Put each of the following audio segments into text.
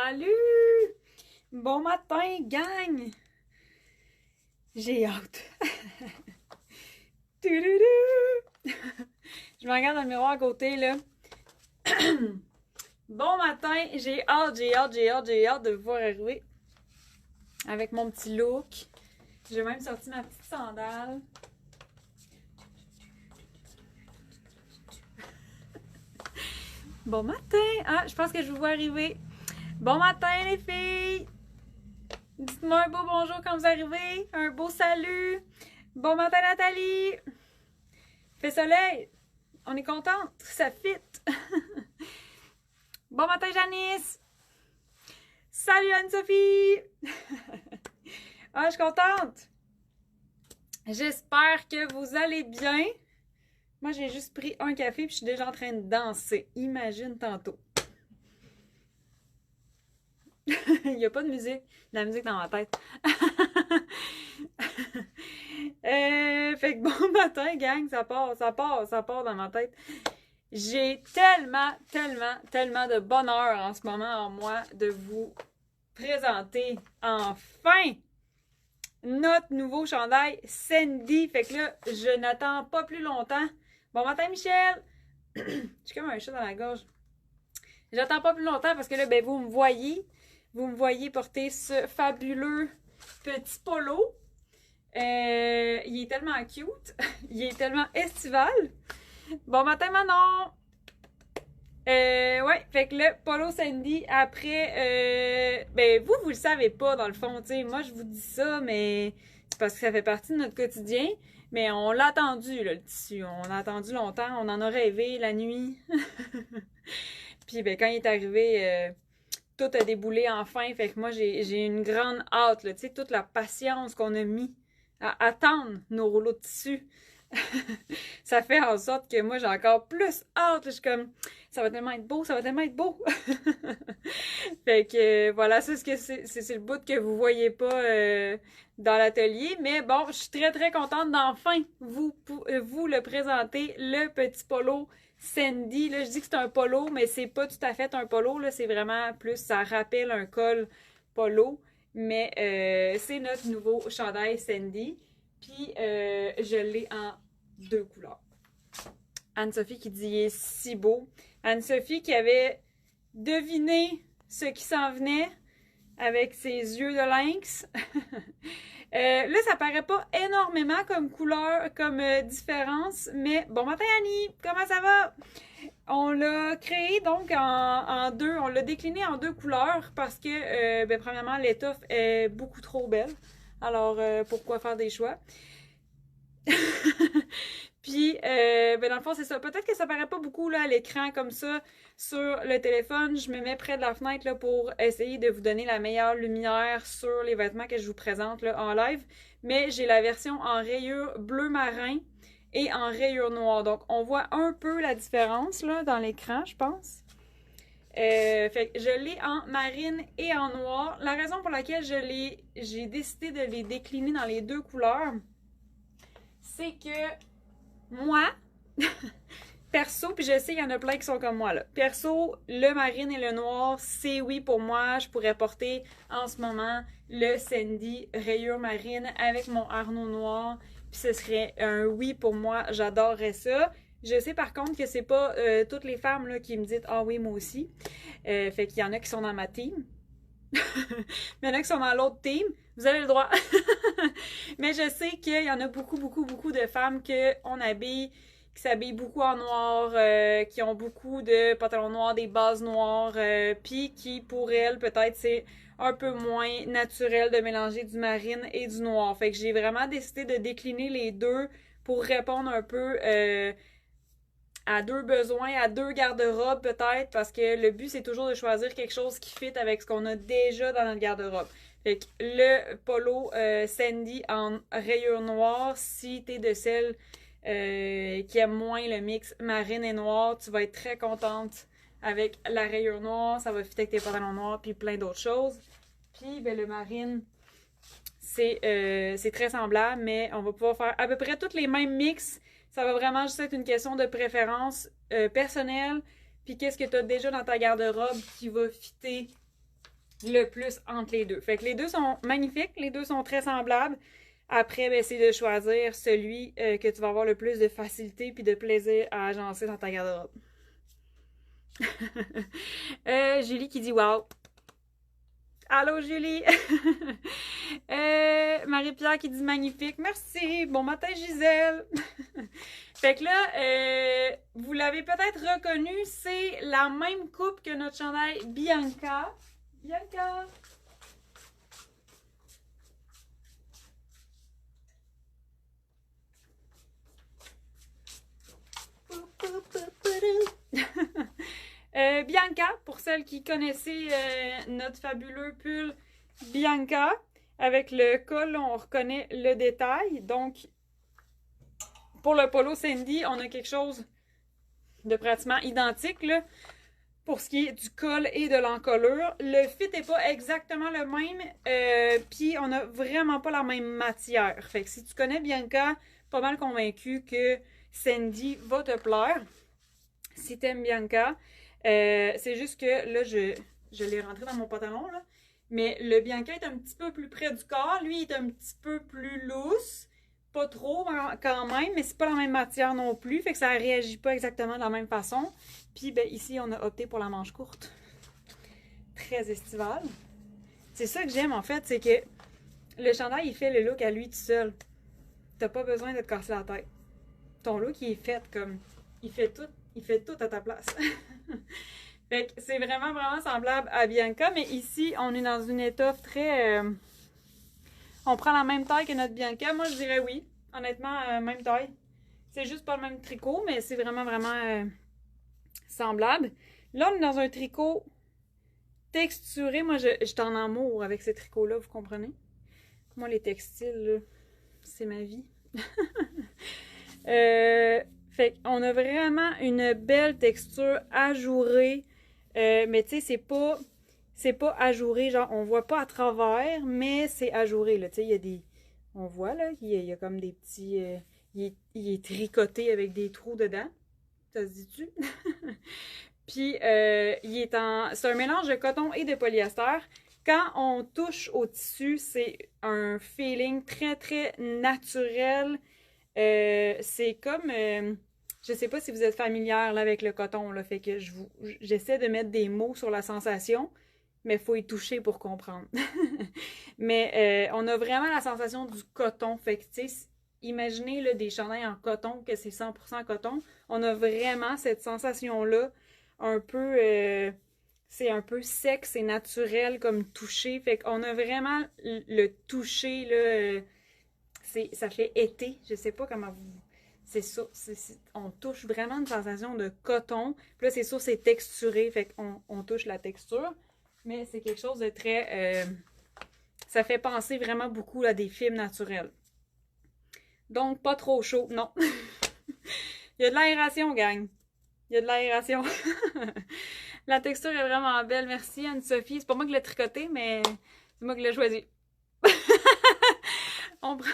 Salut! Bon matin, gang! J'ai hâte. Toudoudou! Je me regarde dans le miroir à côté, là. Bon matin, j'ai hâte de vous voir arriver. Avec mon petit look. J'ai même sorti ma petite sandale. Bon matin! Ah, je pense que je vous vois arriver. Bon matin, les filles! Dites-moi un beau bonjour quand vous arrivez. Un beau salut. Bon matin, Nathalie. Fait soleil. On est contente. Ça fit. Bon matin, Janice. Salut, Anne-Sophie. Ah, je suis contente. J'espère que vous allez bien. Moi, j'ai juste pris un café puis je suis déjà en train de danser. Imagine tantôt. Il n'y a pas de musique. De la musique dans ma tête. Fait que bon matin, gang. Ça part dans ma tête. J'ai tellement de bonheur en ce moment en moi de vous présenter enfin notre nouveau chandail Sandy. Fait que là, je n'attends pas plus longtemps. Bon matin, Michel! J'ai comme un chat dans la gorge. J'attends pas plus longtemps parce que là, ben, vous me voyez porter ce fabuleux petit polo. Il est tellement cute. Il est tellement estival. Bon matin, Manon! Ouais, fait que le polo Sandy, après, ben, vous le savez pas, dans le fond, tu sais. Moi, je vous dis ça, mais c'est parce que ça fait partie de notre quotidien. Mais on l'a attendu, là, le tissu. On l'a attendu longtemps. On en a rêvé la nuit. Puis, ben, quand il est arrivé, tout a déboulé enfin. Fait que moi, j'ai une grande hâte, là. Tu sais, toute la patience qu'on a mis à attendre nos rouleaux de tissu. Ça fait en sorte que moi, j'ai encore plus hâte. Je suis comme, ça va tellement être beau, ça va tellement être beau. Fait que voilà, c'est le bout que vous voyez pas dans l'atelier. Mais bon, je suis très contente d'enfin vous le présenter, le petit polo Sandy. Là, je dis que c'est un polo, mais c'est pas tout à fait un polo. Là, c'est vraiment plus, ça rappelle un col polo. Mais c'est notre nouveau chandail Sandy. Puis, je l'ai en 2 couleurs. Anne-Sophie qui dit « Il est si beau ». Anne-Sophie qui avait deviné ce qui s'en venait avec ses yeux de lynx. Là, ça paraît pas énormément comme couleur, comme différence, mais bon matin Annie, comment ça va? On l'a créé donc en deux, on l'a décliné en 2 couleurs parce que, ben, premièrement, l'étoffe est beaucoup trop belle. Alors, pourquoi faire des choix? Puis, ben dans le fond, c'est ça. Peut-être que ça paraît pas beaucoup là, à l'écran comme ça sur le téléphone. Je me mets près de la fenêtre là, pour essayer de vous donner la meilleure lumière sur les vêtements que je vous présente là, en live. Mais j'ai la version en rayure bleu marin et en rayure noire. Donc, on voit un peu la différence là, dans l'écran, je pense. Fait que je l'ai en marine et en noir. La raison pour laquelle j'ai décidé de les décliner dans les 2 couleurs, c'est que moi, perso, puis je sais qu'il y en a plein qui sont comme moi là. Perso, le marine et le noir, c'est oui pour moi. Je pourrais porter en ce moment le Sandy rayure marine avec mon harnais noir. Puis ce serait un oui pour moi. J'adorerais ça. Je sais par contre que c'est pas toutes les femmes là, qui me disent « Ah oui, moi aussi ». Fait qu'il y en a qui sont dans ma team. Mais il y en a qui sont dans l'autre team. Vous avez le droit. Mais je sais qu'il y en a beaucoup de femmes qui s'habillent beaucoup en noir, qui ont beaucoup de pantalons noirs, des bases noires, puis qui, pour elles, peut-être, c'est un peu moins naturel de mélanger du marine et du noir. Fait que j'ai vraiment décidé de décliner les 2 pour répondre un peu à 2 besoins, à 2 garde-robes peut-être, parce que le but, c'est toujours de choisir quelque chose qui fit avec ce qu'on a déjà dans notre garde-robe. Fait que le polo Sandy en rayure noire, si t'es de celles qui aiment moins le mix marine et noir, tu vas être très contente avec la rayure noire. Ça va fitter avec tes pantalons noirs puis plein d'autres choses. Puis ben, le marine, c'est très semblable, mais on va pouvoir faire à peu près tous les mêmes mix. Ça va vraiment juste être une question de préférence personnelle. Puis qu'est-ce que tu as déjà dans ta garde-robe qui va fitter le plus entre les deux. Fait que les deux sont magnifiques, les deux sont très semblables. Après, ben, c'est de choisir celui que tu vas avoir le plus de facilité puis de plaisir à agencer dans ta garde-robe. Julie qui dit wow. Allô Julie! Marie-Pierre qui dit magnifique. Merci. Bon matin Gisèle. Fait que là, vous l'avez peut-être reconnu, c'est la même coupe que notre chandail Bianca. Bianca! Bianca, pour celles qui connaissaient notre fabuleux pull Bianca, avec le col, on reconnaît le détail. Donc, pour le polo Sandy, on a quelque chose de pratiquement identique là, pour ce qui est du col et de l'encolure. Le fit n'est pas exactement le même, puis on n'a vraiment pas la même matière. Fait que si tu connais Bianca, pas mal convaincu que Sandy va te plaire. Si t'aimes Bianca, c'est juste que là, je l'ai rentré dans mon pantalon, là. Mais le Bianca est un petit peu plus près du corps. Lui, il est un petit peu plus loose. Pas trop quand même, mais c'est pas la même matière non plus. Fait que ça réagit pas exactement de la même façon. Puis ben, ici, on a opté pour la manche courte. Très estivale. C'est ça que j'aime en fait, c'est que le chandail, il fait le look à lui tout seul. T'as pas besoin de te casser la tête. Ton look, il est fait comme... Il fait tout à ta place. Fait que c'est vraiment, vraiment semblable à Bianca, mais ici, on est dans une étoffe très... on prend la même taille que notre Bianca. Moi, je dirais oui. Honnêtement, même taille. C'est juste pas le même tricot, mais c'est vraiment, vraiment semblable. Là, on est dans un tricot texturé. Moi, je suis en amour avec ces tricots-là, vous comprenez? Moi, les textiles, c'est ma vie. Fait qu'on a vraiment une belle texture ajourée. Mais tu sais, c'est pas ajouré, genre on voit pas à travers, mais c'est ajouré, là. Tu sais, il y a des... On voit, là, il y a comme des petits... il est tricoté avec des trous dedans. Ça se dit-tu? Puis, il est en... C'est un mélange de coton et de polyester. Quand on touche au tissu, c'est un feeling très, très naturel. C'est comme... je sais pas si vous êtes familière là, avec le coton, là, fait que j'essaie de mettre des mots sur la sensation, mais il faut y toucher pour comprendre. Mais on a vraiment la sensation du coton, fait que tu sais, imaginez là, des chandails en coton, que c'est 100% coton, on a vraiment cette sensation-là, un peu... c'est un peu sec, c'est naturel comme toucher, fait qu'on a vraiment le toucher, là, ça fait été, je sais pas comment vous... C'est ça, on touche vraiment une sensation de coton. Puis là, c'est sûr, c'est texturé, fait qu'on touche la texture. Mais c'est quelque chose de très... ça fait penser vraiment beaucoup à des fibres naturelles. Donc, pas trop chaud, non. Il y a de l'aération, gang. Il y a de l'aération. La texture est vraiment belle. Merci, Anne-Sophie. C'est pas moi qui l'ai tricoté, mais c'est moi qui l'ai choisi. On prend...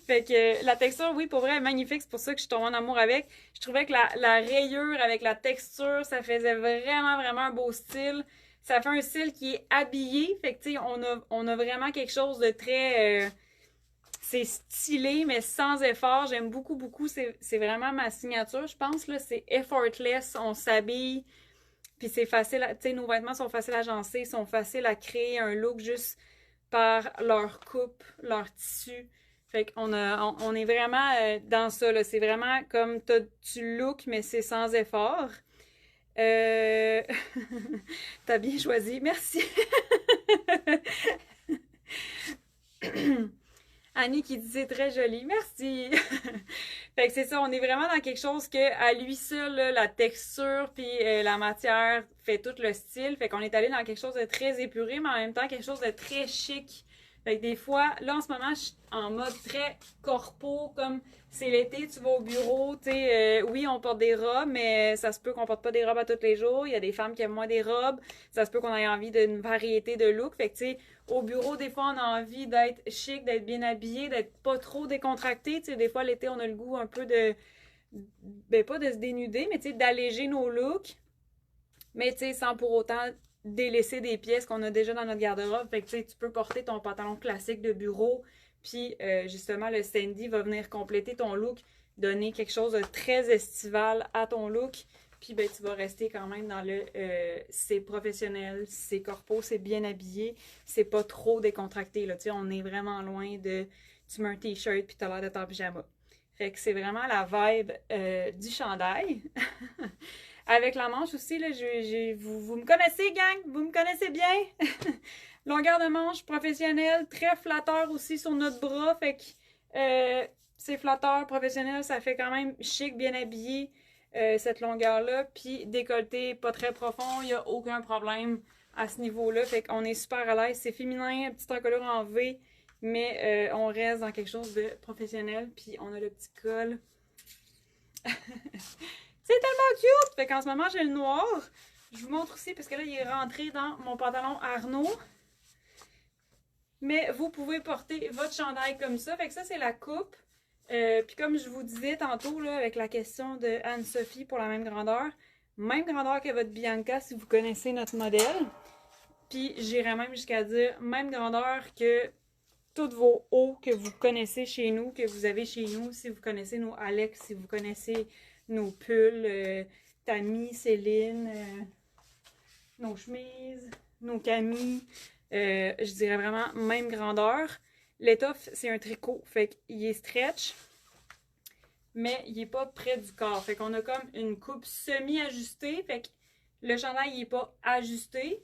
Fait que la texture, oui, pour vrai, est magnifique. C'est pour ça que je suis tombée en amour avec. Je trouvais que la rayure avec la texture, ça faisait vraiment, vraiment un beau style. Ça fait un style qui est habillé. Fait que, tu sais, on a vraiment quelque chose de très... c'est stylé, mais sans effort. J'aime beaucoup, beaucoup. C'est vraiment ma signature, je pense. Là, c'est effortless. On s'habille. Puis c'est facile. Tu sais, nos vêtements sont faciles à agencer, sont faciles à créer un look juste par leur coupe, leur tissu. Fait qu'on on est vraiment dans ça, là. C'est vraiment comme tu look, mais c'est sans effort. T'as bien choisi. Merci. Annie qui dit c'est très joli. Merci. Fait que c'est ça, on est vraiment dans quelque chose que à lui seul, là, la texture puis la matière fait tout le style. Fait qu'on est allé dans quelque chose de très épuré, mais en même temps quelque chose de très chic. Fait que des fois, là en ce moment, je suis en mode très corpo, comme c'est l'été, tu vas au bureau, tu sais, oui, on porte des robes, mais ça se peut qu'on porte pas des robes à tous les jours. Il y a des femmes qui aiment moins des robes. Ça se peut qu'on ait envie d'une variété de looks. Fait que tu sais, au bureau, des fois, on a envie d'être chic, d'être bien habillé, d'être pas trop décontracté. Tu sais, des fois, l'été, on a le goût un peu de... Ben, pas de se dénuder, mais tu sais, d'alléger nos looks. Mais tu sais, sans pour autant délaisser des pièces qu'on a déjà dans notre garde-robe. Fait que tu sais, tu peux porter ton pantalon classique de bureau, puis justement le Sandy va venir compléter ton look, donner quelque chose de très estival à ton look. Puis ben, tu vas rester quand même dans le c'est professionnel, c'est corpo, c'est bien habillé, c'est pas trop décontracté. Là. Tu sais, on est vraiment loin de tu mets un t-shirt puis t'as l'air d'être en pyjama. Fait que c'est vraiment la vibe du chandail. Avec la manche aussi, là, vous me connaissez, gang? Vous me connaissez bien? Longueur de manche professionnelle, très flatteur aussi sur notre bras. Fait que c'est flatteur, professionnel, ça fait quand même chic, bien habillé, cette longueur-là. Puis décolleté, pas très profond, il n'y a aucun problème à ce niveau-là. Fait qu'on est super à l'aise. C'est féminin, petite encolure en V, mais on reste dans quelque chose de professionnel. Puis on a le petit col. C'est tellement cute! Fait qu'en ce moment, j'ai le noir. Je vous montre aussi, parce que là, il est rentré dans mon pantalon Arnaud. Mais vous pouvez porter votre chandail comme ça. Fait que ça, c'est la coupe. Puis comme je vous disais tantôt, là, avec la question de Anne-Sophie pour la même grandeur que votre Bianca si vous connaissez notre modèle. Puis j'irais même jusqu'à dire même grandeur que tous vos hauts que vous connaissez chez nous, que vous avez chez nous, si vous connaissez nos Alex, si vous connaissez nos pulls, Tammy, Céline, nos chemises, nos camis, je dirais vraiment même grandeur. L'étoffe, c'est un tricot, fait qu'il est stretch, mais il est pas près du corps. Fait qu'on a comme une coupe semi-ajustée, fait que le chandail, il est pas ajusté,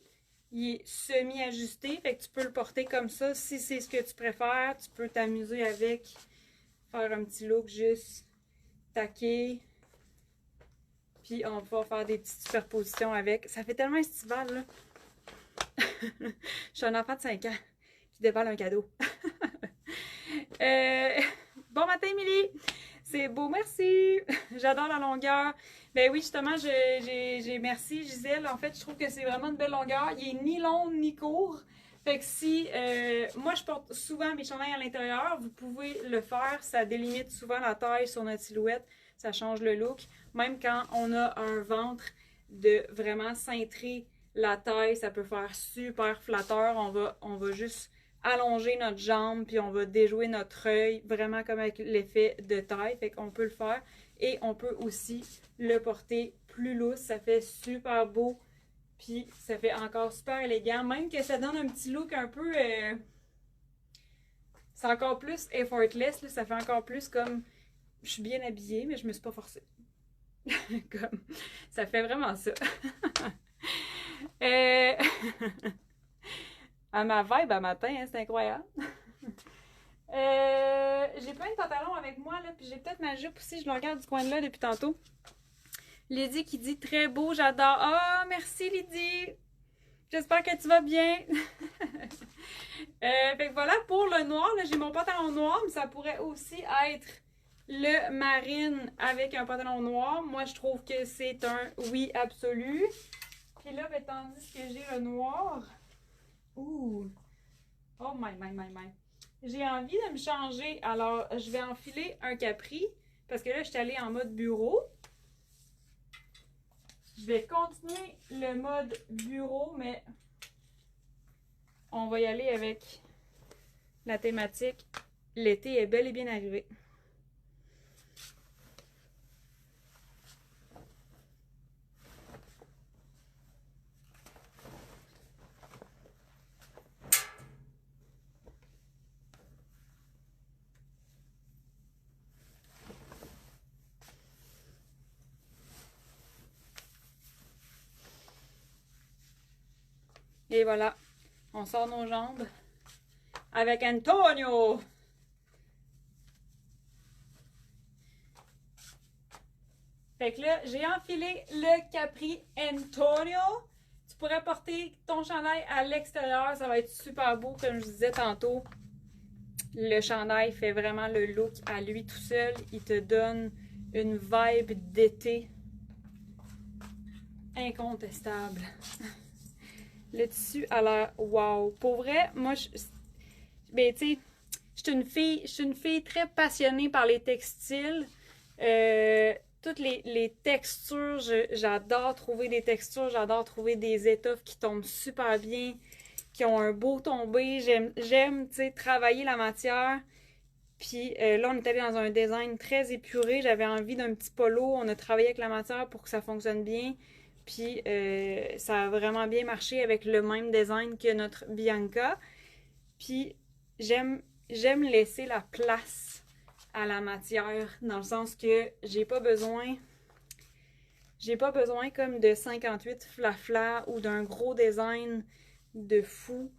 il est semi-ajusté, fait que tu peux le porter comme ça si c'est ce que tu préfères. Tu peux t'amuser avec, faire un petit look juste taqué. Puis on va pouvoir faire des petites superpositions avec. Ça fait tellement estival, là. Je suis un enfant de 5 ans qui déballe un cadeau. Bon matin, Émilie! C'est beau, merci! J'adore la longueur. Ben oui, justement, merci, Gisèle. En fait, je trouve que c'est vraiment une belle longueur. Il est ni long ni court. Fait que si... moi, je porte souvent mes chandails à l'intérieur. Vous pouvez le faire. Ça délimite souvent la taille sur notre silhouette. Ça change le look. Même quand on a un ventre, de vraiment cintrer la taille, ça peut faire super flatteur. On va juste allonger notre jambe, puis on va déjouer notre œil, vraiment comme avec l'effet de taille. Fait qu'on peut le faire. Et on peut aussi le porter plus lousse. Ça fait super beau. Puis ça fait encore super élégant. Même que ça donne un petit look un peu... c'est encore plus effortless. Là. Ça fait encore plus comme... Je suis bien habillée, mais je me suis pas forcée. Comme... Ça fait vraiment ça. À ma vibe à matin, hein, c'est incroyable. J'ai plein de pantalons avec moi, là, puis j'ai peut-être ma jupe aussi, je le regarde du coin de là depuis tantôt. Lydie qui dit très beau, j'adore. Ah, merci Lydie! J'espère que tu vas bien. Fait que voilà, pour le noir, j'ai mon pantalon noir, mais ça pourrait aussi être le marine avec un pantalon noir. Moi, je trouve que c'est un oui absolu. Puis là, ben, tandis que j'ai le noir. Ouh! Oh my. J'ai envie de me changer. Alors, je vais enfiler un capri parce que là, je suis allée en mode bureau. Je vais continuer le mode bureau, mais on va y aller avec la thématique. L'été est bel et bien arrivé. Et voilà, on sort nos jambes avec Antonio. Fait que là, j'ai enfilé le Capri Antonio. Tu pourrais porter ton chandail à l'extérieur, ça va être super beau, comme je disais tantôt. Le chandail fait vraiment le look à lui tout seul. Il te donne une vibe d'été incontestable. Le tissu a l'air wow. Pour vrai, moi, ben, tu sais, je suis une fille très passionnée par les textiles. toutes les textures, j'adore trouver des textures, j'adore trouver des étoffes qui tombent super bien, qui ont un beau tombé. J'aime, tu sais, travailler la matière. Puis là, on est allé dans un design très épuré. J'avais envie d'un petit polo. On a travaillé avec la matière pour que ça fonctionne bien. Puis ça a vraiment bien marché avec le même design que notre Bianca. Puis j'aime laisser la place à la matière dans le sens que j'ai pas besoin comme de 58 flafla ou d'un gros design de fou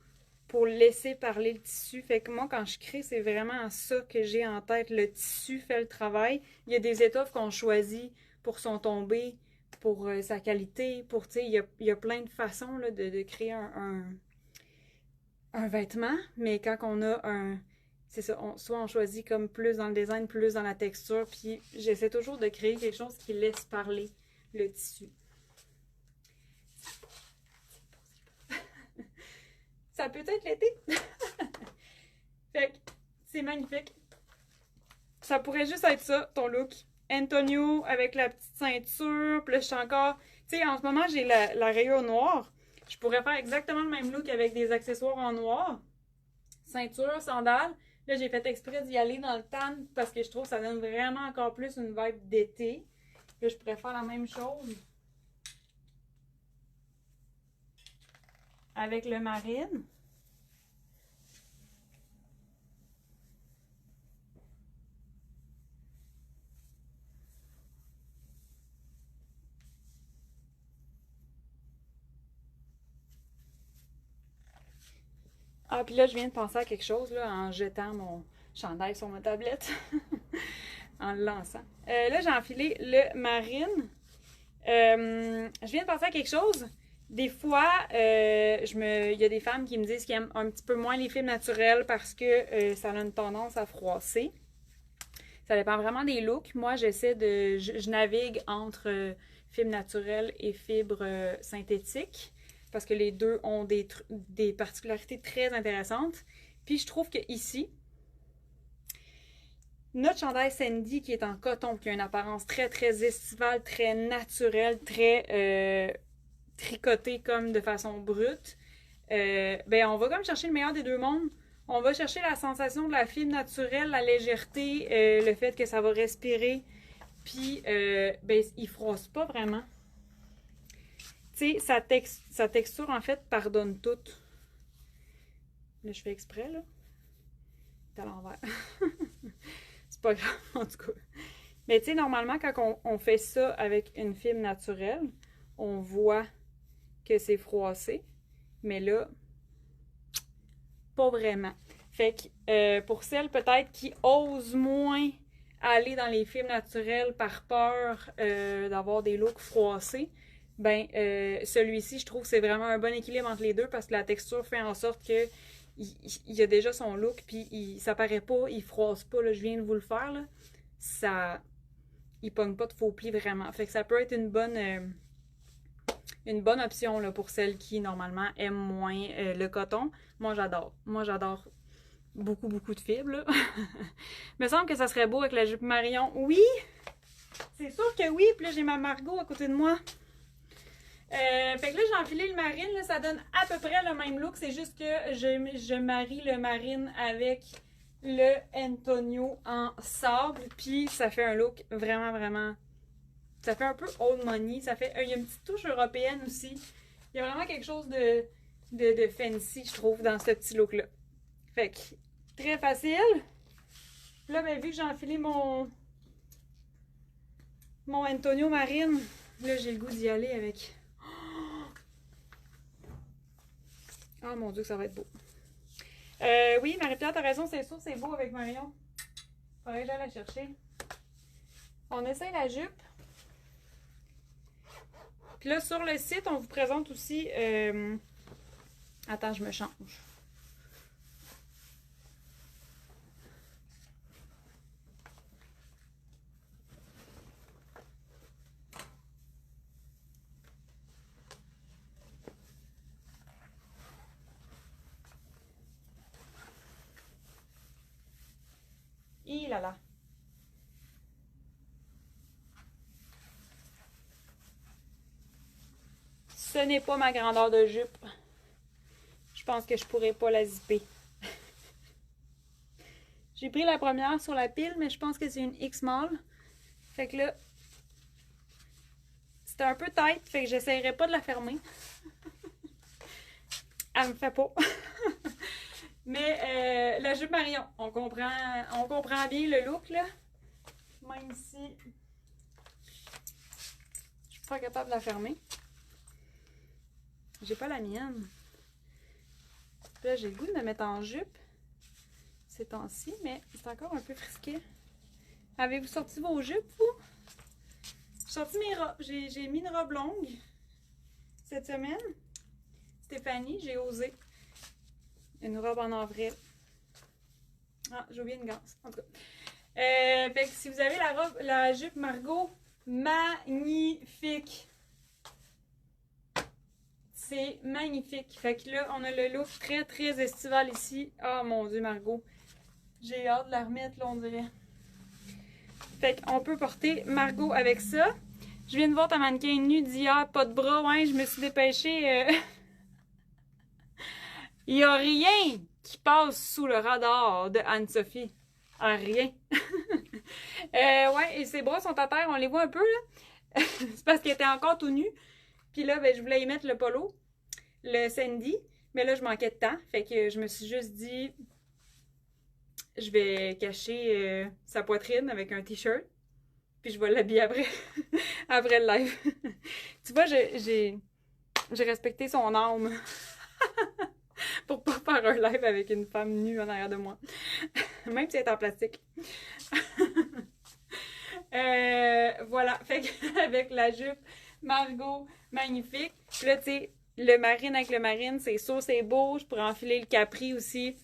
pour laisser parler le tissu. Fait que moi, quand je crée, c'est vraiment ça que j'ai en tête. Le tissu fait le travail. Il y a des étoffes qu'on choisit pour son tombé, pour sa qualité, pour, tu sais, il y a plein de façons là, de créer un vêtement, mais quand on a un... C'est ça, soit on choisit comme plus dans le design, plus dans la texture, puis j'essaie toujours de créer quelque chose qui laisse parler le tissu. Ça peut être l'été. Fait que c'est magnifique. Ça pourrait juste être ça, ton look. Antonio avec la petite ceinture, puis là je suis encore... Tu sais, en ce moment j'ai la rayure noire. Je pourrais faire exactement le même look avec des accessoires en noir. Ceinture, sandales. Là, j'ai fait exprès d'y aller dans le tan parce que je trouve que ça donne vraiment encore plus une vibe d'été. Là, je pourrais faire la même chose avec le marine. Ah, puis là, je viens de penser à quelque chose là, en jetant mon chandail sur ma tablette. En le lançant. Là, j'ai enfilé le marine. Je viens de penser à quelque chose. Des fois, il y a des femmes qui me disent qu'elles aiment un petit peu moins les fibres naturelles parce que ça a une tendance à froisser. Ça dépend vraiment des looks. Moi, je navigue entre fibres naturelles et fibres synthétiques parce que les deux ont des particularités très intéressantes. Puis je trouve que ici, notre chandail Sandy qui est en coton, qui a une apparence très très estivale, très naturelle, très tricotée comme de façon brute, ben on va comme chercher le meilleur des deux mondes. On va chercher la sensation de la fibre naturelle, la légèreté, le fait que ça va respirer, puis ben il froisse pas vraiment. Tu sais, sa texture en fait pardonne tout. Là, je fais exprès là. C'est à l'envers. C'est pas grave en tout cas. Mais tu sais, normalement, quand on fait ça avec une fibre naturelle, on voit que c'est froissé. Mais là, pas vraiment. Fait que pour celles peut-être qui osent moins aller dans les fibres naturelles par peur d'avoir des looks froissés, ben celui-ci, je trouve, c'est vraiment un bon équilibre entre les deux parce que la texture fait en sorte que il a déjà son look, puis ça paraît pas, il froisse pas, là, je viens de vous le faire, là. Ça, il pogne pas de faux plis vraiment. Fait que ça peut être une bonne option là, pour celles qui, normalement, aiment moins le coton. Moi, j'adore. Moi, j'adore beaucoup, beaucoup de fibres, là. Il me semble que ça serait beau avec la jupe Marion. Oui! C'est sûr que oui! Puis là, j'ai ma Margot à côté de moi. Fait que là, j'ai enfilé le marine. Là, ça donne à peu près le même look. C'est juste que je marie le marine avec le Antonio en sable. Puis ça fait un look vraiment, vraiment... Ça fait un peu old money. Il y a une petite touche européenne aussi. Il y a vraiment quelque chose de fancy, je trouve, dans ce petit look-là. Fait que, très facile. Là, ben, vu que j'ai enfilé mon Antonio marine, là, j'ai le goût d'y aller avec... Oh mon Dieu, que ça va être beau. Oui, Marie-Pierre, t'as raison, c'est sûr, c'est beau avec Marion. Faudrait que j'aille la chercher. On essaye la jupe. Puis là, sur le site, on vous présente aussi... Attends, je me change. Hi là là. n'ai pas ma grandeur de jupe. Je pense que je pourrais pas la zipper. J'ai pris la première sur la pile, mais je pense que c'est une X-Mall. Fait que là, c'était un peu tight, fait que j'essayerai pas de la fermer. Elle me fait pas. Mais la jupe Marion, on comprend bien le look, là. Même si je suis pas capable de la fermer. J'ai pas la mienne. Puis là, j'ai le goût de me mettre en jupe ces temps-ci, mais c'est encore un peu frisqué. Avez-vous sorti vos jupes, vous? J'ai sorti mes robes. J'ai mis une robe longue cette semaine. Stéphanie, j'ai osé. Une robe en avril. Ah, j'ai oublié une ganse. En tout cas. Fait que si vous avez la jupe Margot, magnifique. C'est magnifique. Fait que là, on a le look très, très estival ici. Oh mon Dieu, Margot. J'ai hâte de la remettre, là, on dirait. Fait qu'on peut porter Margot avec ça. Je viens de voir ta mannequin nue d'hier, pas de bras. Ouais, je me suis dépêchée. Il n'y a rien qui passe sous le radar de Anne-Sophie. Rien. Ouais, et ses bras sont à terre, on les voit un peu, là. C'est parce qu'elle était encore tout nue. Puis là, ben, je voulais y mettre le polo, le Sandy. Mais là, je manquais de temps. Fait que je me suis juste dit, je vais cacher sa poitrine avec un t-shirt. Puis je vais l'habiller après, après le live. Tu vois, j'ai respecté son âme. Pour pas faire un live avec une femme nue en arrière de moi. Même si elle est en plastique. Voilà. Fait qu'avec la jupe Margot, magnifique. Puis là, tu sais, le marine avec le marine, c'est sûr, c'est beau. Je pourrais enfiler le capri aussi.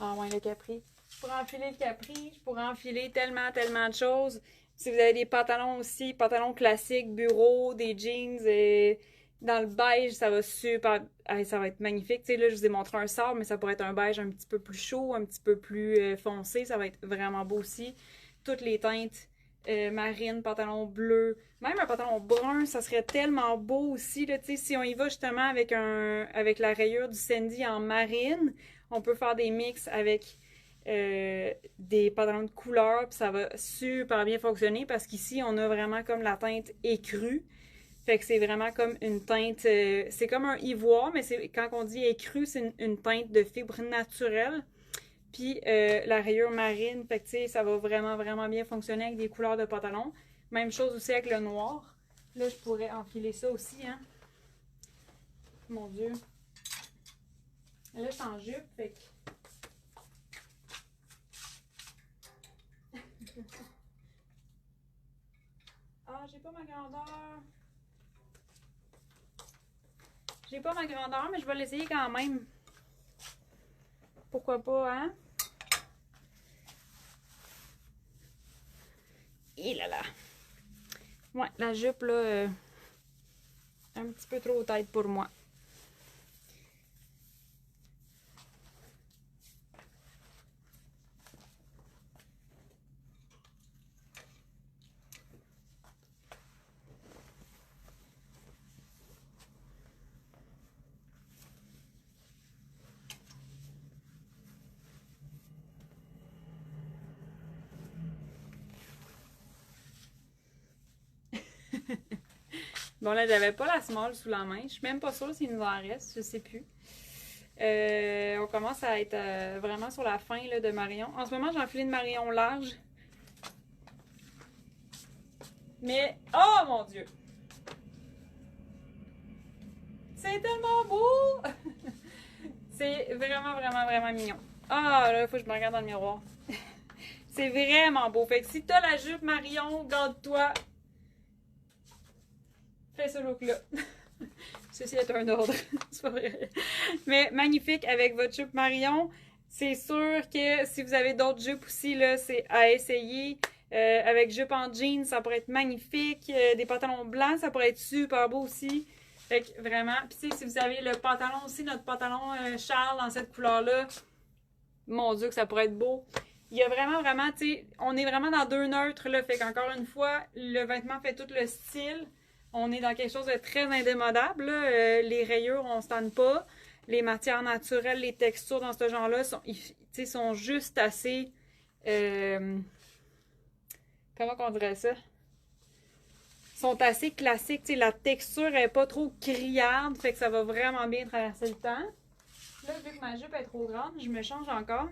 Ah ouais, le capri. Je pourrais enfiler le capri. Je pourrais enfiler tellement, tellement de choses. Si vous avez des pantalons aussi, pantalons classiques, bureau, des jeans, dans le beige, ça va super... ça va être magnifique. Tu sais, là, je vous ai montré un sable, mais ça pourrait être un beige un petit peu plus chaud, un petit peu plus foncé. Ça va être vraiment beau aussi. Toutes les teintes marines, pantalon bleu, même un pantalon brun, ça serait tellement beau aussi. Là, tu sais, si on y va justement avec la rayure du Sandy en marine, on peut faire des mix avec des pantalons de couleur, puis ça va super bien fonctionner parce qu'ici, on a vraiment comme la teinte écrue. Fait que c'est vraiment comme une teinte, c'est comme un ivoire, mais quand on dit écru, c'est une teinte de fibre naturelle. Puis la rayure marine, fait que tu sais, ça va vraiment, vraiment bien fonctionner avec des couleurs de pantalon. Même chose aussi avec le noir. Là, je pourrais enfiler ça aussi, hein. Mon Dieu. Là, je suis en jupe, fait que... Ah, j'ai pas ma grandeur. J'ai pas ma grandeur, mais je vais l'essayer quand même. Pourquoi pas, hein? Et là là. Ouais, la jupe, là, un petit peu trop tête pour moi. Bon, là, j'avais pas la small sous la main. Je suis même pas sûre s'il nous en reste. Je sais plus. On commence à être vraiment sur la fin là, de Marion. En ce moment, j'ai enfilé une Marion large. Mais, oh mon Dieu! C'est tellement beau! C'est vraiment, vraiment, vraiment mignon. Ah, là, il faut que je me regarde dans le miroir. C'est vraiment beau. Fait que si t'as la jupe Marion, garde-toi. Fais ce look-là. Ceci est un ordre. C'est pas vrai. Mais magnifique avec votre jupe Marion. C'est sûr que si vous avez d'autres jupes aussi, là, c'est à essayer. Avec jupe en jeans, ça pourrait être magnifique. Des pantalons blancs, ça pourrait être super beau aussi. Fait que vraiment, puis si vous avez le pantalon aussi, notre pantalon Charles dans cette couleur-là, mon Dieu que ça pourrait être beau. Il y a vraiment, tu sais, on est vraiment dans deux neutres, là. Fait qu'encore une fois, le vêtement fait tout le style. On est dans quelque chose de très indémodable, là. Les rayures, on ne se tanne pas. Les matières naturelles, les textures dans ce genre-là sont juste assez... comment on dirait ça? Sont assez classiques. T'sais, la texture n'est pas trop criarde, fait que ça va vraiment bien traverser le temps. Là, vu que ma jupe est trop grande, je me change encore.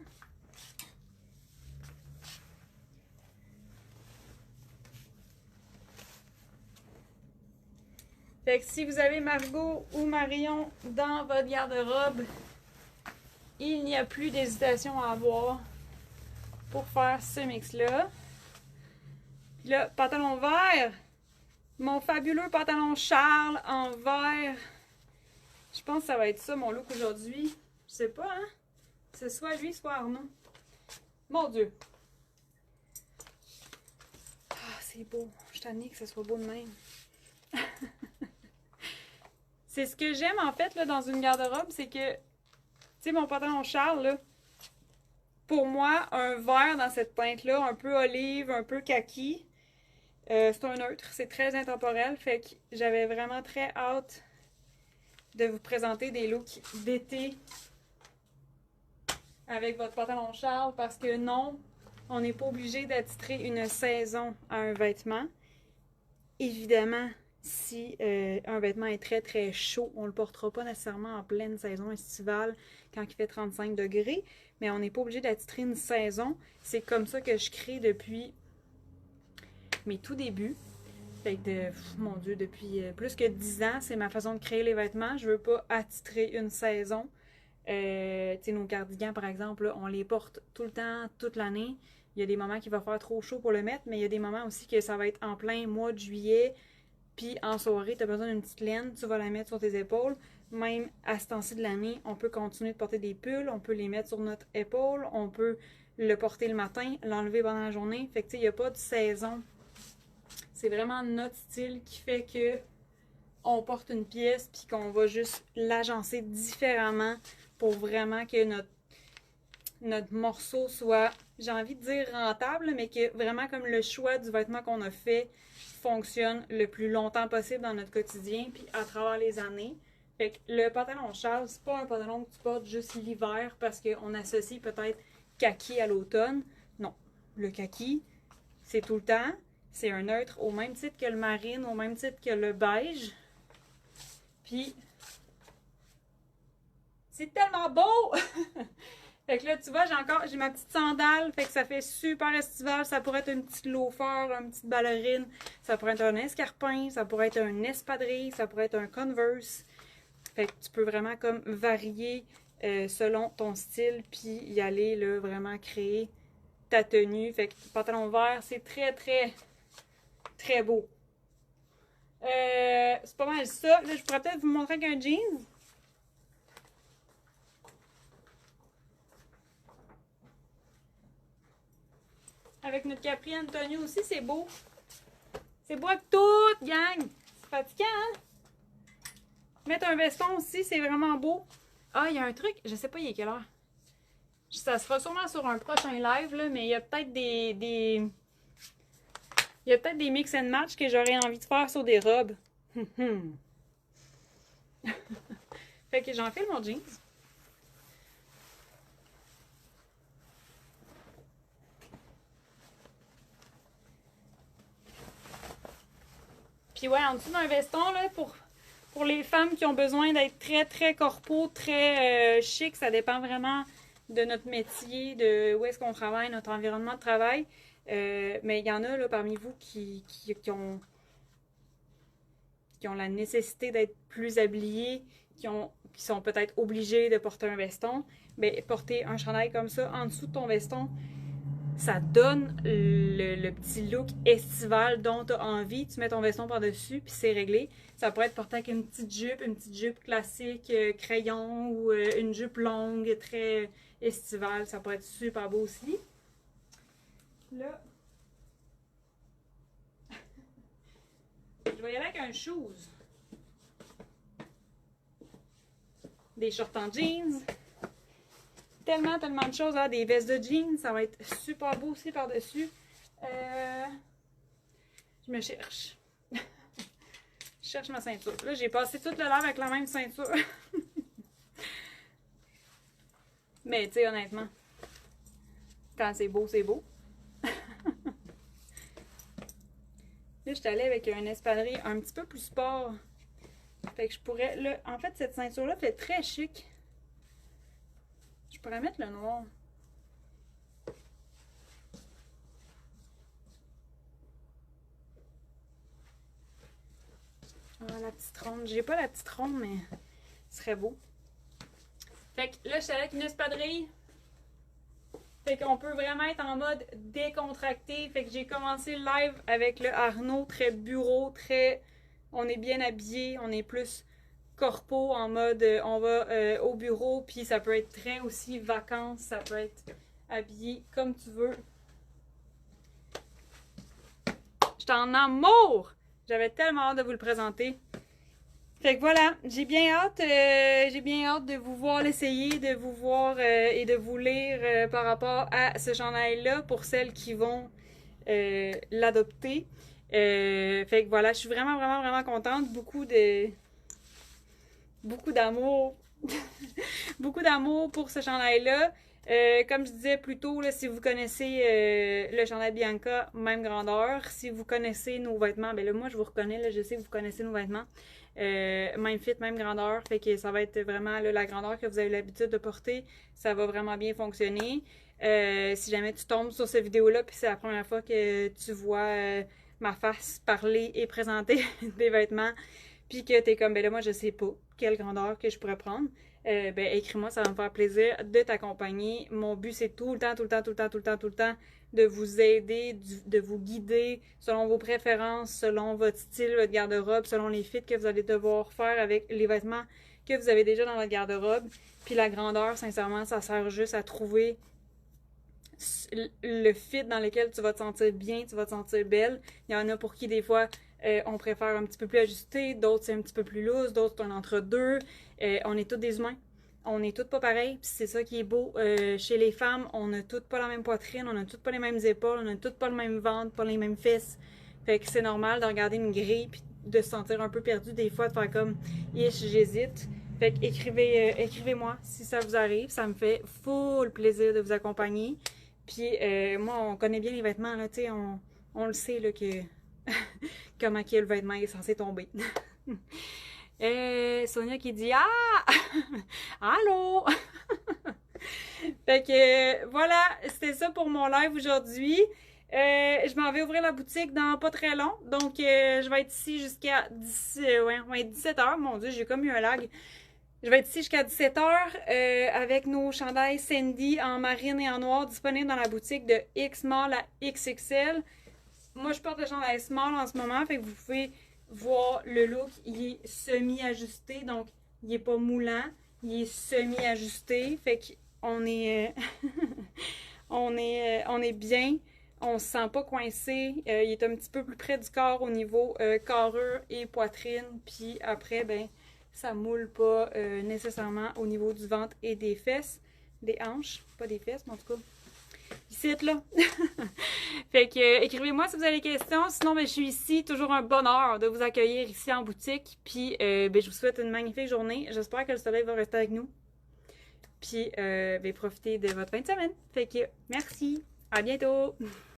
Fait que si vous avez Margot ou Marion dans votre garde-robe, il n'y a plus d'hésitation à avoir pour faire ce mix-là. Puis là, pantalon vert, mon fabuleux pantalon Charles en vert. Je pense que ça va être ça mon look aujourd'hui. Je sais pas, hein? C'est soit lui, soit Arnaud. Mon Dieu! Ah, c'est beau. Je t'en que ce soit beau de même. C'est ce que j'aime en fait là, dans une garde-robe, c'est que, tu sais, mon pantalon Charles, là, pour moi, un vert dans cette teinte-là, un peu olive, un peu kaki, c'est un neutre, c'est très intemporel, fait que j'avais vraiment très hâte de vous présenter des looks d'été avec votre pantalon Charles, parce que non, on n'est pas obligé d'attitrer une saison à un vêtement. Évidemment, si un vêtement est très très chaud, on ne le portera pas nécessairement en pleine saison estivale quand il fait 35 degrés, mais on n'est pas obligé d'attitrer une saison. C'est comme ça que je crée depuis mes tout débuts. Fait que mon Dieu, depuis plus que 10 ans, c'est ma façon de créer les vêtements. Je veux pas attitrer une saison. Tu sais, nos cardigans, par exemple, là, on les porte tout le temps, toute l'année. Il y a des moments qu'il va faire trop chaud pour le mettre, mais il y a des moments aussi que ça va être en plein mois de juillet. Puis en soirée, tu as besoin d'une petite laine, tu vas la mettre sur tes épaules. Même à ce temps-ci de l'année, on peut continuer de porter des pulls, on peut les mettre sur notre épaule, on peut le porter le matin, l'enlever pendant la journée. Fait que tu sais, il n'y a pas de saison. C'est vraiment notre style qui fait que on porte une pièce puis qu'on va juste l'agencer différemment pour vraiment que notre morceau soit, j'ai envie de dire rentable, mais que vraiment comme le choix du vêtement qu'on a fait fonctionne le plus longtemps possible dans notre quotidien puis à travers les années. Fait que le pantalon Charles, c'est pas un pantalon que tu portes juste l'hiver parce qu'on associe peut-être kaki à l'automne. Non, le kaki, c'est tout le temps. C'est un neutre au même titre que le marine, au même titre que le beige. Puis, c'est tellement beau! Fait que là, tu vois, j'ai ma petite sandale, fait que ça fait super estival. Ça pourrait être une petite loafer, une petite ballerine. Ça pourrait être un escarpin, ça pourrait être un espadrille, ça pourrait être un Converse. Fait que tu peux vraiment comme varier selon ton style, puis y aller, là, vraiment créer ta tenue. Fait que pantalon vert, c'est très, très, très beau. C'est pas mal ça. Là, je pourrais peut-être vous montrer avec un jeans. Avec notre Capri Antonio aussi, c'est beau. C'est beau avec tout, gang. C'est fatigant, hein? Mettre un veston aussi, c'est vraiment beau. Ah, il y a un truc, je sais pas il est quelle heure. Ça sera sûrement sur un prochain live, là, mais il y a peut-être il y a peut-être des mix and match que j'aurais envie de faire sur des robes. Fait que j'enfile mon jeans. Puis ouais, en dessous d'un veston, là, pour les femmes qui ont besoin d'être très, très corpo, très chic, ça dépend vraiment de notre métier, de où est-ce qu'on travaille, notre environnement de travail. Mais il y en a là, parmi vous qui ont la nécessité d'être plus habillés, qui sont peut-être obligés de porter un veston. Mais porter un chandail comme ça en dessous de ton veston, ça donne le petit look estival dont tu as envie. Tu mets ton veston par-dessus, puis c'est réglé. Ça pourrait être porté avec une petite jupe classique, crayon, ou une jupe longue, très estivale. Ça pourrait être super beau aussi. Là, je vais y aller avec un shoes. Des shorts en jeans. Tellement de choses. Là. Des vestes de jeans, ça va être super beau aussi par-dessus. Je me cherche. cherche ma ceinture. Là, j'ai passé toute le live avec la même ceinture. Mais, tu sais, honnêtement, quand c'est beau, c'est beau. Là, je suis allée avec un espadrille un petit peu plus sport. Fait que je pourrais... Là, en fait, cette ceinture-là fait très chic. Je pourrais mettre le noir. Ah, la petite ronde. J'ai pas la petite ronde, mais ce serait beau. Fait que là, je suis allée avec une espadrille. Fait qu'on peut vraiment être en mode décontracté. Fait que j'ai commencé le live avec le Arnaud, très bureau, très... On est bien habillé, on est plus corpo, en mode on va au bureau, puis ça peut être très aussi vacances, ça peut être habillé comme tu veux. J'étais en amour! J'avais tellement hâte de vous le présenter. Fait que voilà, j'ai bien hâte de vous voir l'essayer, de vous voir et de vous lire par rapport à ce chandail-là pour celles qui vont l'adopter. Fait que voilà, je suis vraiment, vraiment, vraiment contente. Beaucoup d'amour. Beaucoup d'amour pour ce chandail-là. Comme je disais plus tôt, là, si vous connaissez le chandail Bianca, même grandeur. Si vous connaissez nos vêtements, ben là, moi, je vous reconnais, là, je sais que vous connaissez nos vêtements. Même fit, même grandeur. Fait que ça va être vraiment là, la grandeur que vous avez l'habitude de porter. Ça va vraiment bien fonctionner. Si jamais tu tombes sur cette vidéo-là, puis c'est la première fois que tu vois ma face parler et présenter des vêtements, puis que t'es comme, ben là, moi, je sais pas quelle grandeur que je pourrais prendre. Ben écris-moi, ça va me faire plaisir de t'accompagner. Mon but, c'est tout le temps de vous aider, de vous guider selon vos préférences, selon votre style, votre garde-robe, selon les fits que vous allez devoir faire avec les vêtements que vous avez déjà dans votre garde-robe. Puis la grandeur, sincèrement, ça sert juste à trouver le fit dans lequel tu vas te sentir bien, tu vas te sentir belle. Il y en a pour qui, des fois, on préfère un petit peu plus ajusté, d'autres c'est un petit peu plus loose, d'autres c'est un entre-deux. On est tous des humains. On est toutes pas pareils, puis c'est ça qui est beau. Chez les femmes, on n'a toutes pas la même poitrine, on n'a toutes pas les mêmes épaules, on n'a toutes pas le même ventre, pas les mêmes fesses. Fait que c'est normal de regarder une grille puis de se sentir un peu perdu des fois, de faire comme « Ish, j'hésite ». Fait que écrivez-moi si ça vous arrive, ça me fait full plaisir de vous accompagner. Puis moi, on connaît bien les vêtements, là, tu sais, on le sait, là, que comment que le vêtement est censé tomber. Sonia qui dit « Ah! Allô! » Fait que voilà, c'était ça pour mon live aujourd'hui. Je m'en vais ouvrir la boutique dans pas très long. Donc, je vais être ici jusqu'à 17h. Mon Dieu, j'ai comme eu un lag. Je vais être ici jusqu'à 17h avec nos chandails Sandy en marine et en noir disponibles dans la boutique de X-Mall à XXL. Moi, je porte le chandail small en ce moment, fait que vous pouvez voir le look. Il est semi-ajusté, donc il n'est pas moulant. Il est semi-ajusté, fait qu'on est, on est bien. On se sent pas coincé. Il est un petit peu plus près du corps au niveau carrure et poitrine. Puis après, ben, ça moule pas nécessairement au niveau du ventre et des fesses. Des hanches, pas des fesses, mais en tout cas, ici, là. Fait que écrivez-moi si vous avez des questions. Sinon, ben, je suis ici. Toujours un bonheur de vous accueillir ici en boutique. Puis, ben, je vous souhaite une magnifique journée. J'espère que le soleil va rester avec nous. Puis, ben, profitez de votre fin de semaine. Fait que, merci. À bientôt.